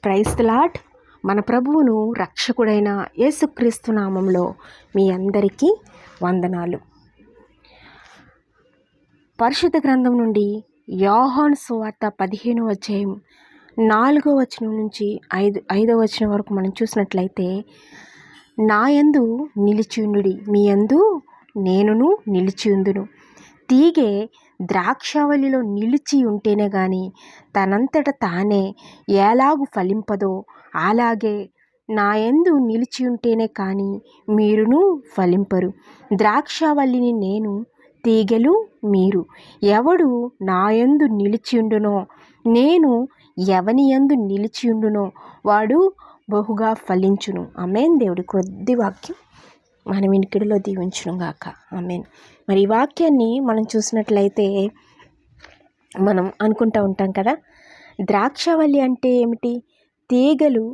Praise the lord. మన ప్రభువును రక్షకుడైన యేసుక్రీస్తు నామంలో మీ అందరికీ వందనాలు. పరిశుద్ధ గ్రంథం నుండి యోహాను సువార్త 15వ అధ్యాయం 4వ వచనం నుంచి 5వ వచనం వరకు మనం చూసినట్లయితే, నా యందు నిలిచియుండుడి, మీ యందు నేనును నిలిచియుందును. తీగె ద్రాక్షావళిలో నిలిచి ఉంటేనే గాని తనంతట తానే ఎలాగు ఫలింపదో, అలాగే నా యందు నిలిచి ఉంటేనే కానీ మీరును ఫలింపరు. ద్రాక్షావళిని నేను, తీగెలు మీరు. ఎవడు నా యందు నిలిచియుండునో, నేను ఎవని యందు నిలిచియుండునో వాడు బహుగా ఫలించును. ఆమేన్. దేవుడి కొద్ది వాక్యం మన వినికిడిలో దీవించును గాక. ఆమేన్. మరి ఈ వాక్యాన్ని మనం చూసినట్లయితే మనం అనుకుంటూ ఉంటాం కదా, ద్రాక్షావళి అంటే ఏమిటి, తీగలు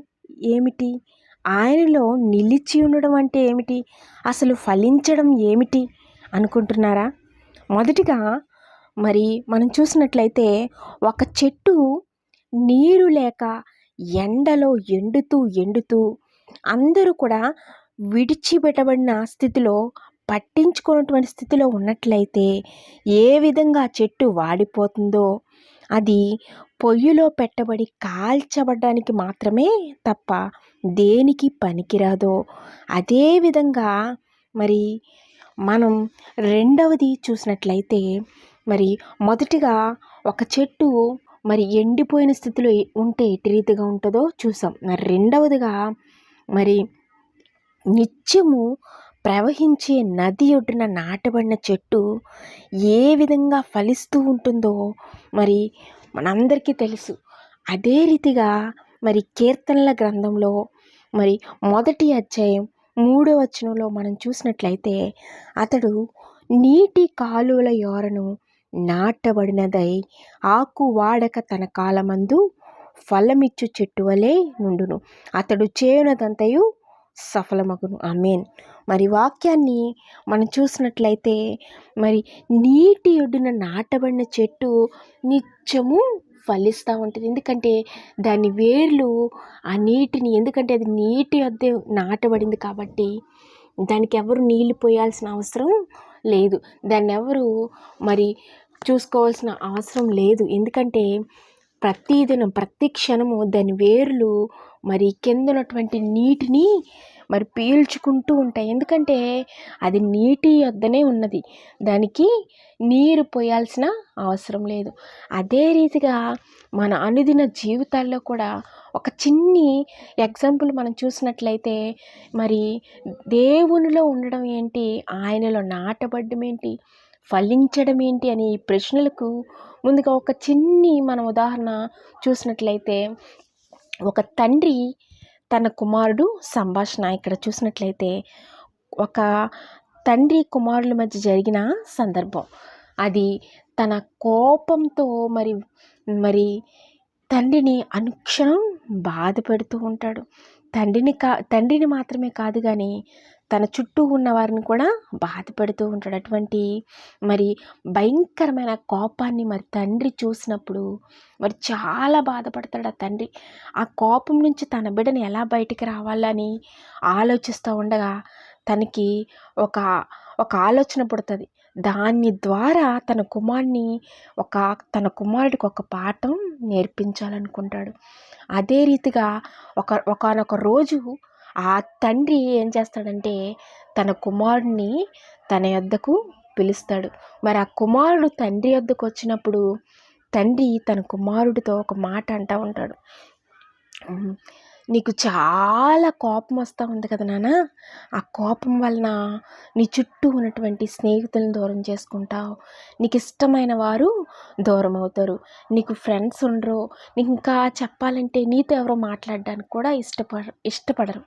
ఏమిటి, ఆయనలో నిలిచి ఉండడం అంటే ఏమిటి, అసలు ఫలించడం ఏమిటి అనుకుంటున్నారా? మొదటిగా మరి మనం చూసినట్లయితే ఒక చెట్టు నీరు లేక ఎండలో ఎండుతూ అందరూ కూడా విడిచిపెట్టబడిన స్థితిలో, పట్టించుకున్నటువంటి స్థితిలో ఉన్నట్లయితే ఏ విధంగా చెట్టు వాడిపోతుందో, అది పొయ్యిలో పెట్టబడి కాల్చబడడానికి మాత్రమే తప్ప దేనికి పనికిరాదో, అదేవిధంగా మరి మనం రెండవది చూసినట్లయితే, మరి మొదటిగా ఒక చెట్టు మరి ఎండిపోయిన స్థితిలో ఉంటే ఎట్టి రీతిగా ఉంటుందో చూసాం. మరి రెండవదిగా మరి నిత్యము ప్రవహించే నది ఒడ్డున నాటబడిన చెట్టు ఏ విధంగా ఫలిస్తూ ఉంటుందో మరి మనందరికీ తెలుసు. అదే రీతిగా మరి కీర్తనల గ్రంథంలో మరి 1వ అధ్యాయం 3వ వచనంలో మనం చూసినట్లయితే, అతడు నీటి కాలువల యోరను నాటబడినదై ఆకు వాడక తన కాలమందు ఫలమిచ్చు చెట్టు వలె నుండును, అతడు చేయునదంతయు సఫలమగును. ఆమేన్. మరి వాక్యాన్ని మనం చూసినట్లయితే, మరి నీటి ఒడ్డున నాటబడిన చెట్టు నిత్యము ఫలిస్తూ ఉంటుంది. ఎందుకంటే దాని వేర్లు ఆ నీటిని, ఎందుకంటే అది నీటి వద్ద నాటబడింది కాబట్టి దానికి ఎవరు నీళ్లు పోయాల్సిన అవసరం లేదు, దాన్ని ఎవరు మరి చూసుకోవాల్సిన అవసరం లేదు. ఎందుకంటే ప్రతిదినం ప్రతి క్షణము దాని వేర్లు మరి కింద ఉన్నటువంటి నీటిని మరి పీల్చుకుంటూ ఉంటాయి. ఎందుకంటే అది నీటి వద్దనే ఉన్నది, దానికి నీరు పోయాల్సిన అవసరం లేదు. అదే రీతిగా మన అనుదిన జీవితాల్లో కూడా ఒక చిన్ని ఎగ్జాంపుల్ మనం చూసినట్లయితే, మరి దేవునిలో ఉండడం ఏంటి, ఆయనలో నాటబడ్డం ఏంటి, ఫలించడం ఏంటి అని ఈ ప్రశ్నలకు ముందుగా ఒక చిన్ని మనం ఉదాహరణ చూసినట్లయితే, ఒక తండ్రి తన కుమారుడు సంభాషణ ఇక్కడ చూసినట్లయితే, ఒక తండ్రి కుమారుల మధ్య జరిగిన సందర్భం. అది తన కోపంతో మరి తండ్రిని అనుక్షణం బాధ పెడుతూ ఉంటాడు. తండ్రిని మాత్రమే కాదు కానీ తన చుట్టూ ఉన్న వారిని కూడా బాధ పెడుతూ ఉంటాడు. అటువంటి మరి భయంకరమైన కోపాన్ని మరి తండ్రి చూసినప్పుడు మరి చాలా బాధపడతాడు ఆ తండ్రి. ఆ కోపం నుంచి తన బిడ్డని ఎలా బయటికి రావాలని ఆలోచిస్తూ ఉండగా తనకి ఒక ఆలోచన పుడుతుంది. దాని ద్వారా తన కుమారుడికి ఒక పాఠం నేర్పించాలనుకుంటాడు. అదే రీతిగా ఒకానొక రోజు ఆ తండ్రి ఏం చేస్తాడంటే తన కుమారుడిని తన యొద్దకు పిలుస్తాడు. మరి ఆ కుమారుడు తండ్రి యొద్దకు వచ్చినప్పుడు తండ్రి తన కుమారుడితో ఒక మాట అంటూ ఉంటాడు, నీకు చాలా కోపం వస్తూ ఉంది కదా నాన్న, ఆ కోపం వలన నీ చుట్టూ ఉన్నటువంటి స్నేహితులను దూరం చేసుకుంటావు, నీకు ఇష్టమైన వారు దూరం అవుతారు, నీకు ఫ్రెండ్స్ ఉండరు, నీకు ఇంకా చెప్పాలంటే నీతో ఎవరో మాట్లాడడానికి కూడా ఇష్టపడరు,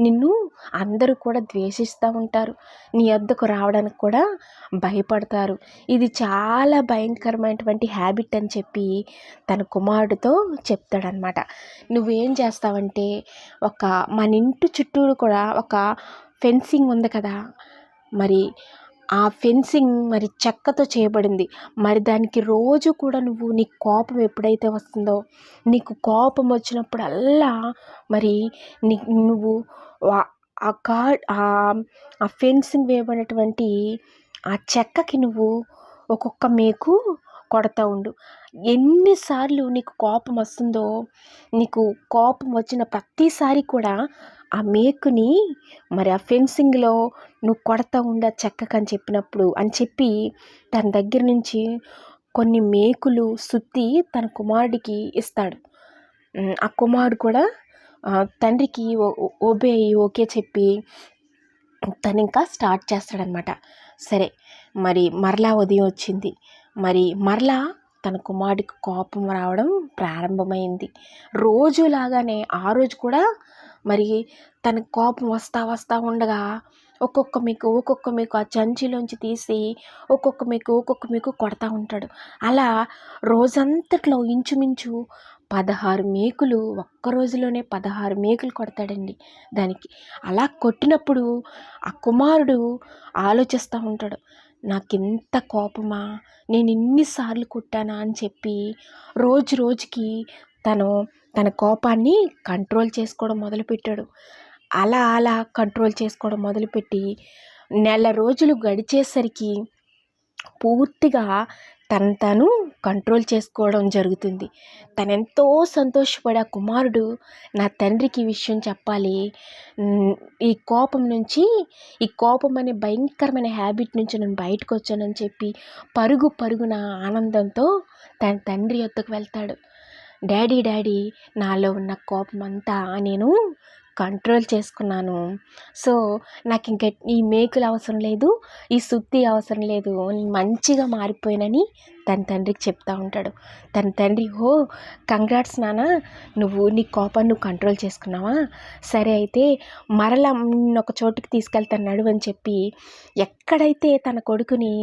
నిన్ను అందరూ కూడా ద్వేషిస్తూ ఉంటారు, నీ వద్దకు రావడానికి కూడా భయపడతారు. ఇది చాలా భయంకరమైనటువంటి హ్యాబిట్ అని చెప్పి తన కుమారుడితో చెప్తాడనమాట. నువ్వేం చేస్తావంటే మన ఇంటి చుట్టూరు కూడా ఒక ఫెన్సింగ్ ఉంది కదా, మరి ఆ ఫెన్సింగ్ మరి చెక్కతో చేయబడింది. మరి దానికి రోజు కూడా నీ కోపం ఎప్పుడైతే వస్తుందో, నీకు కోపం వచ్చినప్పుడల్లా మరి నువ్వు ఆ కా ఆ ఫెన్సింగ్ వేయబడినటువంటి ఆ చెక్కకి నువ్వు ఒక్కొక్క మేకు కొడతా ఉండు. ఎన్నిసార్లు నీకు కోపం వస్తుందో, నీకు కోపం వచ్చిన ప్రతిసారి కూడా ఆ మేకుని మరి ఆ ఫెన్సింగ్లో నువ్వు కొడతా ఉండ చెక్కకని చెప్పినప్పుడు అని చెప్పి తన దగ్గర నుంచి కొన్ని మేకులు సుత్తి తన కుమారుడికి ఇస్తాడు. ఆ కుమారుడు కూడా తండ్రికి ఓకే చెప్పి తను ఇంకా స్టార్ట్ చేస్తాడనమాట. సరే, మరి మరలా ఉదయం వచ్చింది. మరి మరలా తన కుమారుడికి కోపం రావడం ప్రారంభమైంది. రోజులాగానే ఆ రోజు కూడా మరి తన కోపం వస్తా ఉండగా ఒక్కొక్క మీకు ఆ చంచిలోంచి తీసి ఒక్కొక్క మీకు కొడతా ఉంటాడు. అలా రోజంతట్లో ఇంచుమించు 16 మేకులు, ఒక్క రోజులోనే 16 మేకులు కొడతాడండి దానికి. అలా కొట్టినప్పుడు ఆ కుమారుడు ఆలోచిస్తూ ఉంటాడు, నాకెంత కోపమా, నేను ఇన్నిసార్లు కొట్టానా అని చెప్పి రోజుకి తన కోపాన్ని కంట్రోల్ చేసుకోవడం మొదలుపెట్టాడు. అలా కంట్రోల్ చేసుకోవడం మొదలుపెట్టి నెల రోజులు గడిచేసరికి పూర్తిగా తను కంట్రోల్ చేసుకోవడం జరుగుతుంది. తనెంతో సంతోషపడి ఆ కుమారుడు నా తండ్రికి ఈ విషయం చెప్పాలి, ఈ కోపం అనే భయంకరమైన హ్యాబిట్ నుంచి నేను బయటకు వచ్చానని చెప్పి పరుగున ఆనందంతో తన తండ్రి వద్దకు వెళ్తాడు. డాడీ, నాలో ఉన్న కోపం అంతా నేను కంట్రోల్ చేసుకున్నాను. సో నాకు ఇంకా ఈ మేకులు అవసరం లేదు, ఈ సుత్తి అవసరం లేదు, మంచిగా మారిపోయినని తన తండ్రికి చెప్తా ఉంటాడు. తన తండ్రి, కంగ్రాట్స్ నాన్న, నువ్వు నీ కోపాన్ని కంట్రోల్ చేసుకున్నావా, సరే అయితే మరలా ఒక చోటుకి తీసుకెళ్తాను నడువు అని చెప్పి ఎక్కడైతే తన కొడుకుని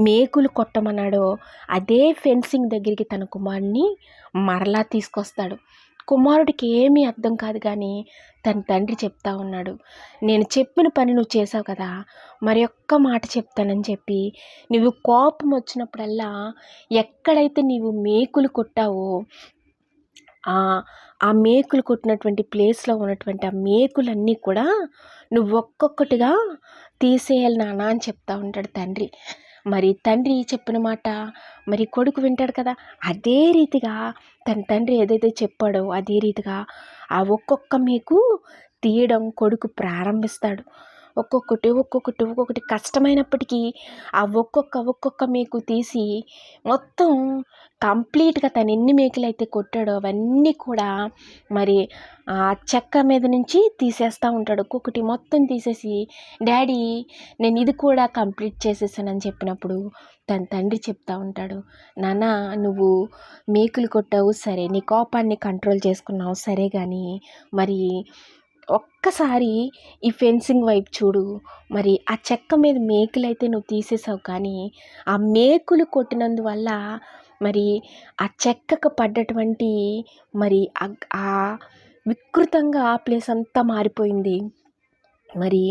మేకులు కొట్టమన్నాడో అదే ఫెన్సింగ్ దగ్గరికి తన కుమారుడిని మరలా తీసుకొస్తాడు. కుమారుడికి ఏమీ అర్థం కాదు, కానీ తన తండ్రి చెప్తా ఉన్నాడు, నేను చెప్పిన పని నువ్వు చేసావు కదా, మరి ఒక్క మాట చెప్తానని చెప్పి నువ్వు కోపం వచ్చినప్పుడల్లా ఎక్కడైతే నీవు మేకులు కొట్టావో ఆ మేకులు కొట్టినటువంటి ప్లేస్లో ఉన్నటువంటి ఆ మేకులన్నీ కూడా నువ్వు ఒక్కొక్కటిగా తీసేయాలి నాన్న అని చెప్తా ఉంటాడు తండ్రి. మరి తండ్రి చెప్పిన మాట మరి కొడుకు వింటాడు కదా, అదే రీతిగా తన తండ్రి ఏదైతే చెప్పాడో అదే రీతిగా ఆ ఒక్కొక్క మేకు తీయడం కొడుకు ప్రారంభిస్తాడు. ఒక్కొక్కటి కష్టమైనప్పటికీ ఆ ఒక్కొక్క మేకు తీసి మొత్తం కంప్లీట్గా తను ఎన్ని మేకులు అయితే కొట్టాడో అవన్నీ కూడా మరి ఆ చెక్క మీద నుంచి తీసేస్తూ ఉంటాడు. ఒక్కొక్కటి మొత్తం తీసేసి, డాడీ నేను ఇది కూడా కంప్లీట్ చేసేసానని చెప్పినప్పుడు తన తండ్రి చెప్తా ఉంటాడు, నాన్న నువ్వు మేకులు కొట్టావు సరే, నీ కోపాన్ని కంట్రోల్ చేసుకున్నావు సరే, కానీ మరి ఒక్కసారి ఈ ఫెన్సింగ్ వైపు చూడు, మరి ఆ చెక్క మీద మేకులు అయితే నువ్వు తీసేసావు, కానీ ఆ మేకులు కొట్టినందువల్ల మరి ఆ చెక్కకు పడ్డటువంటి మరి ఆ వికృతంగా ఆ ప్లేస్ అంతా మారిపోయింది. మరి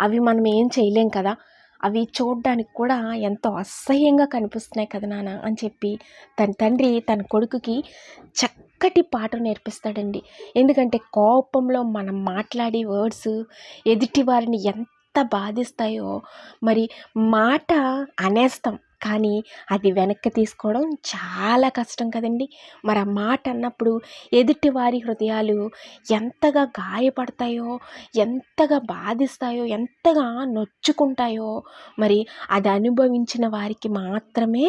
అవి మనం ఏం చేయలేం కదా, అవి చూడడానికి కూడా ఎంతో అసహ్యంగా కనిపిస్తున్నాయి కదా నాన్న అని చెప్పి తన తండ్రి తన కొడుకుకి చక్కటి పాఠం నేర్పిస్తాడండి. ఎందుకంటే కోపంలో మనం మాట్లాడే వర్డ్స్ ఎదుటి వారిని ఎంత బాధిస్తాయో, మరి మాట అనేస్తాం కానీ అది వెనక్కి తీసుకోవడం చాలా కష్టం కదండి. మరి ఆ మాట అన్నప్పుడు ఎదుటి వారి హృదయాలు ఎంతగా గాయపడతాయో, ఎంతగా బాధిస్తాయో, ఎంతగా నొచ్చుకుంటాయో మరి అది అనుభవించిన వారికి మాత్రమే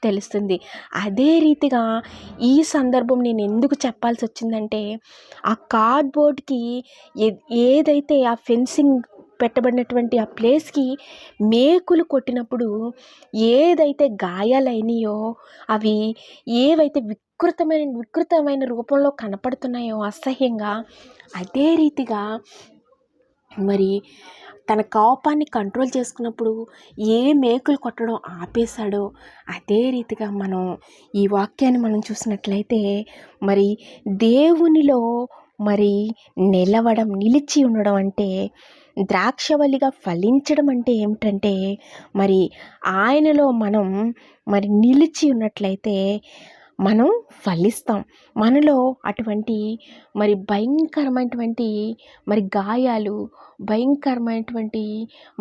తెలుస్తుంది. అదే రీతిగా ఈ సందర్భం నేను ఎందుకు చెప్పాల్సి వచ్చిందంటే, ఆ కార్డ్బోర్డ్కి ఏదైతే ఆ ఫెన్సింగ్ పెట్టబడినటువంటి ఆ ప్లేస్కి మేకులు కొట్టినప్పుడు ఏదైతే గాయాలైనాయో అవి ఏవైతే వికృతమైన రూపంలో కనపడుతున్నాయో అసహ్యంగా, అదే రీతిగా మరి తన కోపాన్ని కంట్రోల్ చేసుకున్నప్పుడు ఏ మేకులు కొట్టడం ఆపేశాడో అదే రీతిగా మనం ఈ వాక్యాన్ని మనం చూసినట్లయితే మరి దేవునిలో మరి నిలవడం, నిలిచి ఉండడం అంటే, ద్రాక్షవల్లిగా ఫలించడం అంటే ఏమిటంటే, మరి ఆయనలో మనం మరి నిలిచి ఉన్నట్లయితే మనం ఫలిస్తాం. మనలో అటువంటి మరి భయంకరమైనటువంటి మరి గాయాలు, భయంకరమైనటువంటి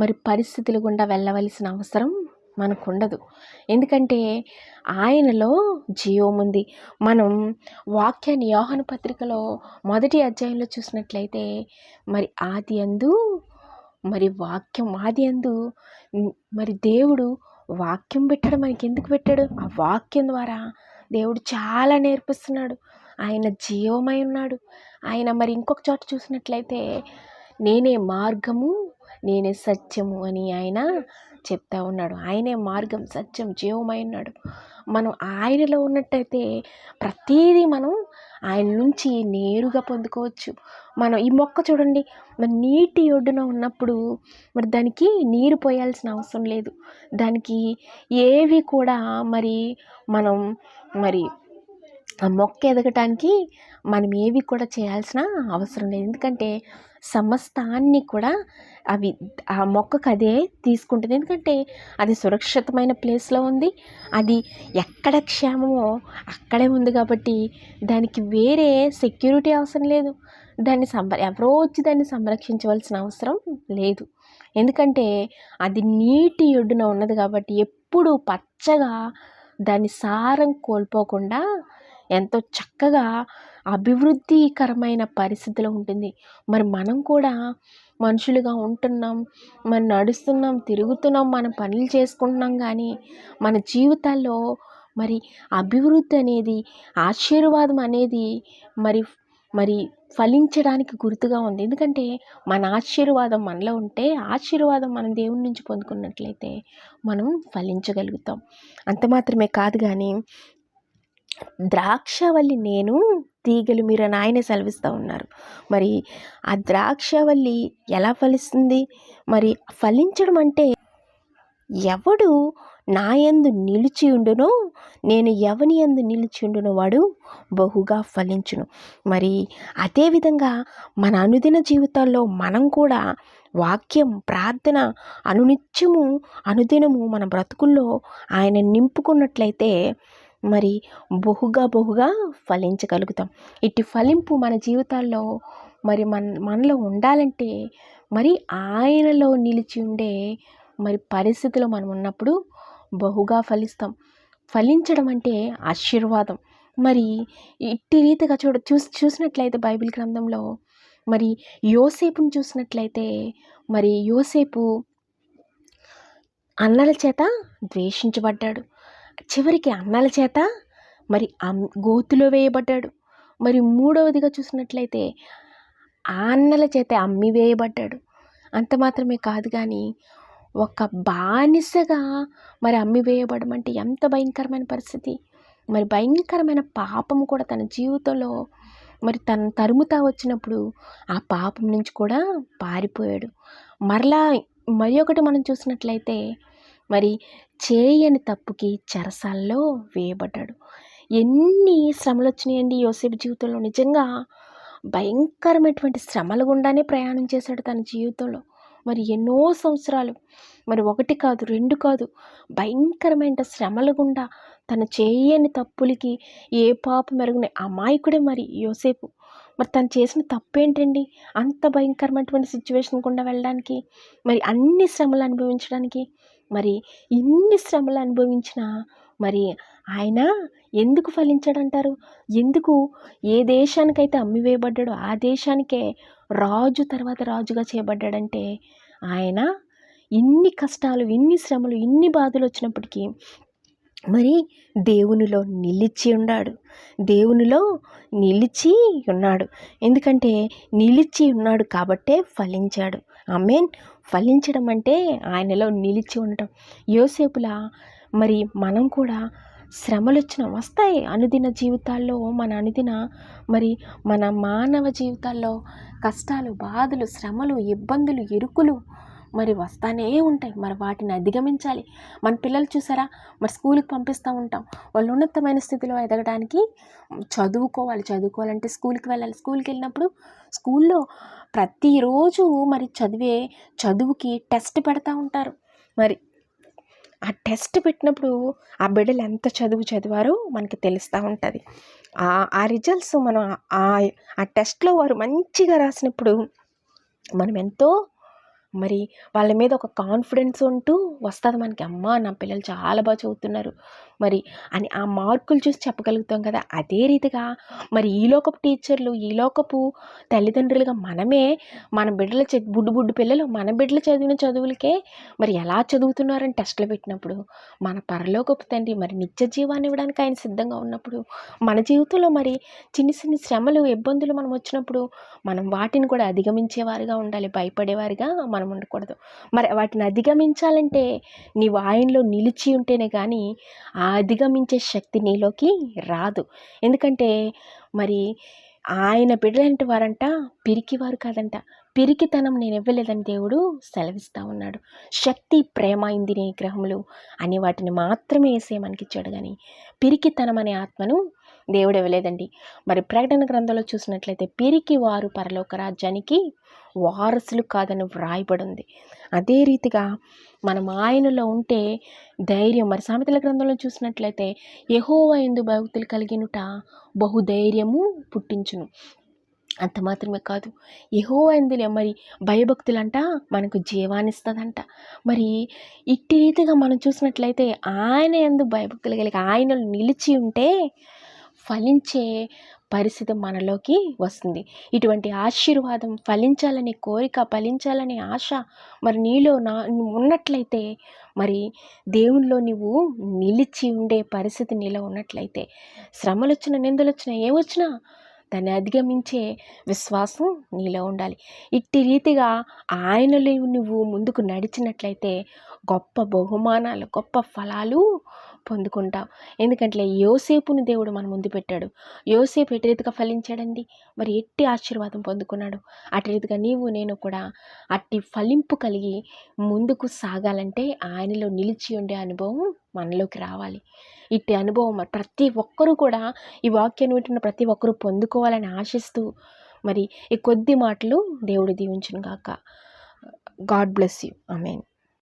మరి పరిస్థితులు గుండా వెళ్ళవలసిన అవసరం మనకుండదు. ఎందుకంటే ఆయనలో జీవం ఉంది. మనం వాక్యాన్ని యోహాను పత్రికలో 1వ అధ్యాయంలో చూసినట్లయితే, మరి ఆదియందు మరి వాక్యం, ఆదియందు మరి దేవుడు వాక్యం పెట్టాడు. మనకి ఎందుకు పెట్టాడు? ఆ వాక్యం ద్వారా దేవుడు చాలా నేర్పిస్తున్నాడు. ఆయన జీవమై ఉన్నాడు. ఆయన మరి ఇంకొక చోట చూసినట్లయితే, నేనే మార్గము, నేనే సత్యము అని ఆయన చెప్తా ఉన్నాడు. ఆయనే మార్గం, సత్యం, జీవమై ఉన్నాడు. మనం ఆయనలో ఉన్నట్టయితే ప్రతీదీ మనం ఆయన నుంచి నేరుగా పొందుకోవచ్చు. మనం ఈ మొక్క చూడండి, మరి నీటి ఒడ్డున ఉన్నప్పుడు మరి దానికి నీరు పోయాల్సిన అవసరం లేదు. దానికి ఏవి కూడా మరి మనం మరి ఆ మొక్క ఎదగటానికి మనం ఏవి కూడా చేయాల్సిన అవసరం లేదు. ఎందుకంటే సమస్తాన్ని కూడా అవి ఆ మొక్కకు అదే తీసుకుంటుంది. ఎందుకంటే అది సురక్షితమైన ప్లేస్లో ఉంది. అది ఎక్కడ క్షేమమో అక్కడే ఉంది కాబట్టి దానికి వేరే సెక్యూరిటీ అవసరం లేదు. దాన్ని ఎవరో వచ్చి దాన్ని సంరక్షించవలసిన అవసరం లేదు. ఎందుకంటే అది నీటి ఒడ్డున ఉన్నది కాబట్టి ఎప్పుడు పచ్చగా దాని సారం కోల్పోకుండా ఎంతో చక్కగా అభివృద్ధికరమైన పరిస్థితిలో ఉంటుంది. మరి మనం కూడా మనుషులుగా ఉంటున్నాం, మనం నడుస్తున్నాం, తిరుగుతున్నాం, మనం పనులు చేసుకుంటున్నాం, కానీ మన జీవితాల్లో మరి అభివృద్ధి అనేది, ఆశీర్వాదం అనేది మరి మరి ఫలించడానికి గుర్తుగా ఉంది. ఎందుకంటే మన ఆశీర్వాదం మనలో ఉంటే, ఆశీర్వాదం మనం దేవుని నుంచి పొందుకున్నట్లయితే మనం ఫలించగలుగుతాం. అంత మాత్రమే కాదు, కానీ ద్రాక్షవల్లి నేను, తీగలు మీరు అని ఆయనే సెలవిస్తూ ఉన్నారు. మరి ఆ ద్రాక్షవల్లి ఎలా ఫలిస్తుంది? మరి ఫలించడం అంటే, ఎవడు నా యందు నిలిచి ఉండునో, నేను ఎవని యందు నిలిచి ఉండునో వాడు బహుగా ఫలించును. మరి అదేవిధంగా మన అనుదిన జీవితాల్లో మనం కూడా వాక్యం, ప్రార్థన అనుదినము మన బ్రతుకుల్లో ఆయన నింపుకున్నట్లయితే మరి బహుగా ఫలించగలుగుతాం. ఇట్టి ఫలింపు మన జీవితాల్లో మరి మనలో ఉండాలంటే, మరి ఆయనలో నిలిచి ఉండే మరి పరిస్థితిలో మనం ఉన్నప్పుడు బహుగా ఫలిస్తాం. ఫలించడం అంటే ఆశీర్వాదం. మరి ఇట్టి రీతిగా చూసినట్లయితే బైబిల్ గ్రంథంలో మరి యోసేపుని చూసినట్లయితే, మరి యోసేపు అన్నల చేత ద్వేషించబడ్డాడు. చివరికి అన్నల చేత మరి గోతిలో వేయబడ్డాడు. మరి 3వదిగా చూసినట్లయితే ఆ అన్నల చేత అమ్మి వేయబడ్డాడు. అంత మాత్రమే కాదు, కానీ ఒక బానిసగా మరి అమ్మి వేయబడడం అంటే ఎంత భయంకరమైన పరిస్థితి. మరి భయంకరమైన పాపము కూడా తన జీవితంలో మరి తను తరుముతా వచ్చినప్పుడు ఆ పాపం నుంచి కూడా పారిపోయాడు. మరి ఒకటి మనం చూసినట్లయితే, మరి చేయని తప్పుకి చెరసాల్లో వేయబడ్డాడు. ఎన్ని శ్రమలు వచ్చినాయండి యోసేపు జీవితంలో. నిజంగా భయంకరమైనటువంటి శ్రమల గుండానే ప్రయాణం చేశాడు తన జీవితంలో. మరి ఎన్నో సంవత్సరాలు, మరి 1 కాదు 2 కాదు, భయంకరమైన శ్రమల గుండా తను చేయని తప్పులకి ఏ పాపం ఎరగని అమాయకుడే మరి యోసేపు. మరి తను చేసిన తప్పేంటండి? అంత భయంకరమైనటువంటి సిచ్యువేషన్ గుండా వెళ్ళడానికి, మరి అన్ని శ్రమలు అనుభవించడానికి. మరి ఇన్ని శ్రమలు అనుభవించిన మరి ఆయన ఎందుకు ఫలించాడంటారు? ఎందుకు ఏ దేశానికైతే అమ్మివేయబడ్డాడో ఆ దేశానికే రాజు తర్వాత రాజుగా చేయబడ్డాడంటే, ఆయన ఇన్ని కష్టాలు, ఇన్ని శ్రమలు, ఇన్ని బాధలు వచ్చినప్పటికీ మరి దేవునిలో నిలిచి ఉన్నాడు. దేవునిలో నిలిచి ఉన్నాడు. ఎందుకంటే నిలిచి ఉన్నాడు కాబట్టే ఫలించాడు. ఆమేన్. ఫలించడం అంటే ఆయనలో నిలిచి ఉండటం. యోసేపులా మరి మనం కూడా శ్రమలు వస్తాయి అనుదిన జీవితాల్లో. మరి మన మానవ జీవితాల్లో కష్టాలు, బాధలు, శ్రమలు, ఇబ్బందులు, ఇరుకులు మరి వస్తానే ఉంటాయి. మరి వాటిని అధిగమించాలి. మన పిల్లలు చూసారా, మరి స్కూల్కి పంపిస్తూ ఉంటాం. వాళ్ళు ఉన్నతమైన స్థితిలో ఎదగడానికి చదువుకోవాలంటే స్కూల్కి వెళ్ళాలి. స్కూల్కి వెళ్ళినప్పుడు స్కూల్లో ప్రతిరోజు మరి చదువుకి టెస్ట్ పెడతా ఉంటారు. మరి ఆ టెస్ట్ పెట్టినప్పుడు ఆ బిడ్డలు ఎంత చదివారో మనకి తెలుస్తూ ఉంటుంది. ఆ రిజల్ట్స్ మనం ఆ టెస్ట్లో వారు మంచిగా రాసినప్పుడు మనం ఎంతో మరి వాళ్ళ మీద ఒక కాన్ఫిడెన్స్ ఉంటూ వస్తుంది మనకి. అమ్మా, నా పిల్లలు చాలా బాగా చదువుతున్నారు మరి అని ఆ మార్కులు చూసి చెప్పగలుగుతాం కదా. అదే రీతిగా మరి ఈలోకపు టీచర్లు, ఈలోకపు తల్లిదండ్రులుగా మనమే మన బిడ్డల బుడ్డు పిల్లలు మన బిడ్డలు చదివిన చదువులకే మరి ఎలా చదువుతున్నారని టెస్టులు పెట్టినప్పుడు మన పరలోకపు తండ్రి మరి నిత్య జీవాన్ని ఇవ్వడానికి ఆయన సిద్ధంగా ఉన్నప్పుడు మన జీవితంలో మరి చిన్ని శ్రమలు, ఇబ్బందులు మనం వచ్చినప్పుడు మనం వాటిని కూడా అధిగమించేవారుగా ఉండాలి. భయపడేవారుగా మనం ఉండకూడదు. మరి వాటిని అధిగమించాలంటే నీవు ఆయనలో నిలిచి ఉంటేనే కానీ ఆ అధిగమించే శక్తి నీలోకి రాదు. ఎందుకంటే మరి ఆయన బిడ్డలంటే వారంట పిరికివారు కాదంట. పిరికితనం నేను ఇవ్వలేదని దేవుడు సెలవిస్తూ ఉన్నాడు. శక్తి, ప్రేమ, ఇంద్రియ నిగ్రహములు అనే వాటిని మాత్రమే యేసే మనకిచ్చాడు, కానీ పిరికితనం అనే ఆత్మను దేవుడు ఇవ్వలేదండి. మరి ప్రకటన గ్రంథంలో చూసినట్లయితే పిరికి వారు పరలోక రాజ్యానికి వారసులు కాదని వ్రాయబడింది. అదే రీతిగా మనం ఆయనలో ఉంటే ధైర్యం, మరి సామెతల గ్రంథంలో చూసినట్లయితే యెహోవా యందు భక్తులు కలిగినుట బహుధైర్యము పుట్టించును. అంత మాత్రమే కాదు, యెహోవా యందు మరి భయభక్తులంట మనకు జీవాన్ని ఇస్తుందంట. మరి ఇట్టి రీతిగా మనం చూసినట్లయితే ఆయన యందు భయభక్తులు కలిగి ఆయనలో నిలిచి ఉంటే ఫలించే పరిస్థితి మనలోకి వస్తుంది. ఇటువంటి ఆశీర్వాదం, ఫలించాలనే కోరిక, ఫలించాలనే ఆశ మరి నీలో ఉన్నట్లయితే, మరి దేవునిలో నువ్వు నిలిచి ఉండే పరిస్థితి నీలో ఉన్నట్లయితే, శ్రమలు వచ్చినా, నిందలు వచ్చినా, ఏమొచ్చినా దాన్ని అధిగమించే విశ్వాసం నీలో ఉండాలి. ఇట్టి రీతిగా ఆయనలో నువ్వు ముందుకు నడిచినట్లయితే గొప్ప బహుమానాలు, గొప్ప ఫలాలు పొందుకుంటావు. ఎందుకంటే యోసేపుని దేవుడు మన ముందు పెట్టాడు. యోసేపు ఎట్టి రీతిగా ఫలించాడండి, మరి ఎట్టి ఆశీర్వాదం పొందుకున్నాడు. అట్టి రీతిగా నేను కూడా అట్టి ఫలింపు కలిగి ముందుకు సాగాలంటే ఆయనలో నిలిచి ఉండే అనుభవం మనలోకి రావాలి. ఇట్టి అనుభవం మరి ప్రతి ఒక్కరూ కూడా ఈ వాక్యాన్ని వింటున్న ప్రతి ఒక్కరూ పొందుకోవాలని ఆశిస్తూ మరి ఈ కొద్ది మాటలు దేవుడు దీవించును గాక. God bless you. ఆమేన్.